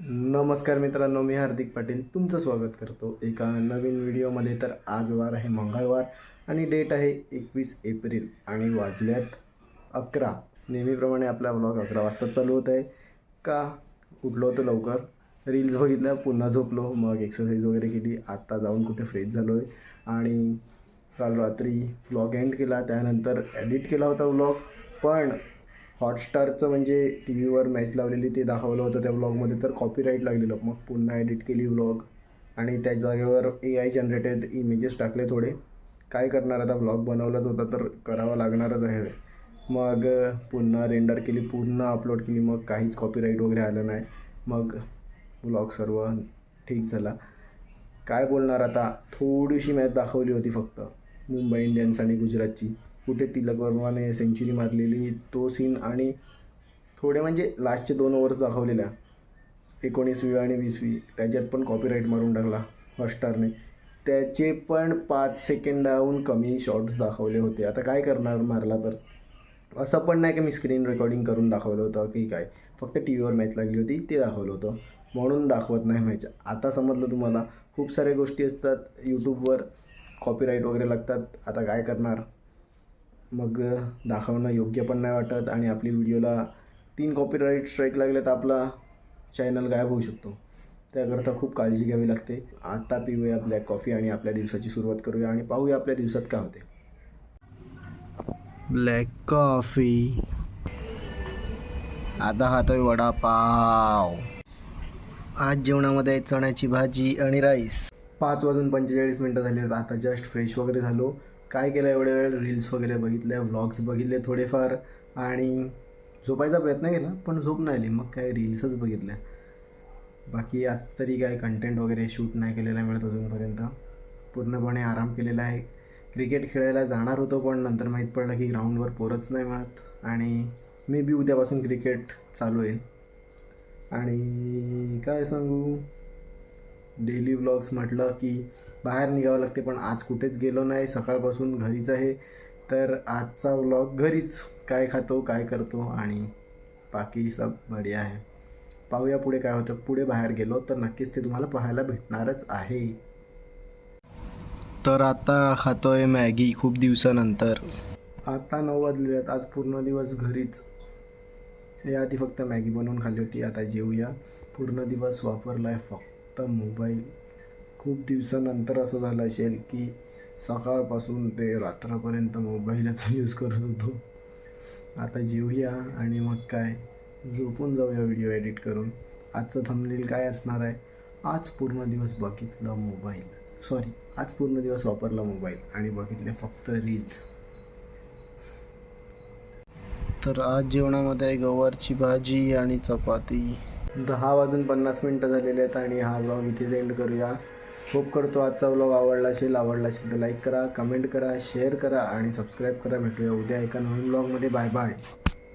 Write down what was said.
नमस्कार मित्रांनो, मी हार्दिक पाटील तुमचं स्वागत करतो एका नवीन व्हिडिओमध्ये. तर आज वार आहे मंगळवार आणि डेट आहे 21 एप्रिल आणि वाजल्यात 11. नेहमीप्रमाणे आपला व्लॉग 11 वाजता चालू होत आहे. का उठलो होतो लवकर, रील्स बघितल्या, पुन्हा झोपलो, मग एक्सरसाइज वगैरे केली, आत्ता जाऊन कुठे फ्रेश झालो आहे आणि काल रात्री व्लॉग एंड केला. त्यानंतर एडिट केला होता व्लॉग, पण हॉटस्टारचं म्हणजे टी व्हीवर मॅच लावलेली ते दाखवलं होतं त्या व्लॉगमध्ये, तर कॉपीराईट लागलेलं. मग पुन्हा एडिट केली व्लॉग आणि त्या जागेवर AI जनरेटेड इमेजेस टाकले थोडे. काय करणार, आता व्लॉग बनवलाच होता तर करावं लागणारच आहे. मग पुन्हा रेंडर केली, पुन्हा अपलोड केली, मग काहीच कॉपीराईट वगैरे आलं नाही. मग व्लॉग सर्व ठीक झाला. काय बोलणार आता, थोडीशी मॅच दाखवली होती फक्त, मुंबई इंडियन्स आणि गुजरातची. कुठे तिलक वर्माने सेंचुरी मारलेली तो सीन आणि थोडे म्हणजे लास्टचे 2 ओव्हर्स दाखवलेल्या, 19वी आणि 20वी, त्याच्यात पण कॉपीराईट मारून टाकला हॉटस्टारने. त्याचे पण 5 सेकंदाहून कमी शॉट्स दाखवले होते. आता काय करणार, मारला तर. असं पण नाही की मी स्क्रीन रेकॉर्डिंग करून दाखवलं होतं की काय, फक्त टी व्हीवर मॅच लागली होती ते दाखवलं होतं, म्हणून दाखवत नाही मॅच. आता समजलं तुम्हाला. खूप साऱ्या गोष्टी असतात यूट्यूबवर, कॉपीराईट वगैरे लागतात. आता काय करणार, मग दाखवणं योग्य पण नाही वाटत आणि आपली व्हिडिओला 3 कॉपीराईट स्ट्राईक लागले तर आपला चॅनल गायब होऊ शकतो. त्याकरता खूप काळजी घ्यावी लागते. आता पिऊया ब्लॅक कॉफी आणि आपल्या दिवसाची सुरुवात करूया आणि पाहूया आपल्या दिवसात काय होते. Black coffee. आता खातोय वडापाव. आज जेवणामध्ये चण्याची भाजी आणि राईस. 5:45 झाले. आता जस्ट फ्रेश वगैरे झालो. काय केलं एवढ्या वेळ, रील्स वगैरे बघितल्या, व्लॉग्स बघितले थोडेफार आणि झोपायचा प्रयत्न केला पण झोप नाही आली, मग काय रील्सच बघितल्या. बाकी आज तरी काय कंटेंट वगैरे शूट नाही केलेला मिळत अजूनपर्यंत. पूर्णपणे आराम केलेला आहे. क्रिकेट खेळायला जाणार होतो पण नंतर माहीत पडलं की ग्राउंडवर पोरच नाही मिळत आणि मे बी उद्यापासून क्रिकेट चालू आहे. आणि काय सांगू, डेली व्लॉग्स म्हटलं की बाहेर निघावं लागते, पण आज कुठेच गेलो नाही, सकाळपासून घरीच आहे. तर आजचा व्लॉग घरीच, काय खातो, काय करतो आणि बाकी सब बढिया आहे. पाहूया पुढे काय होतं. पुढे बाहेर गेलो तर नक्कीच ते तुम्हाला पाहायला भेटणारच आहे. तर आता खातोय मॅगी खूप दिवसानंतर. आता 9 वाजले आहेत. आज पूर्ण दिवस घरीच. याआधी फक्त मॅगी बनवून खाल्ली होती. आता जेवूया. पूर्ण दिवस वापरला आहे फक्त मोबाईल. खूप दिवसानंतर असं झालं असेल की सकाळपासून ते रात्रपर्यंत मोबाईलच यूज करत होतो. आता जेवूया आणि मग काय झोपून जाऊया व्हिडिओ एडिट करून. आजचं थंबनेल काय असणार आहे, आज पूर्ण दिवस बघितलं मोबाईल, सॉरी, आज पूर्ण दिवस वापरला मोबाईल आणि बघितले फक्त रील्स. तर आज जेवणामध्ये गवारची भाजी आणि चपाती. 10:50 झालेले आहेत आणि हा व्लॉग इथेच एंड करूया. होप करतो आजचा व्लॉग आवडला असेल तर लाईक करा, कमेंट करा, शेअर करा आणि सबस्क्राईब करा. भेटूया उद्या एका नवीन व्लॉगमध्ये. Bye bye.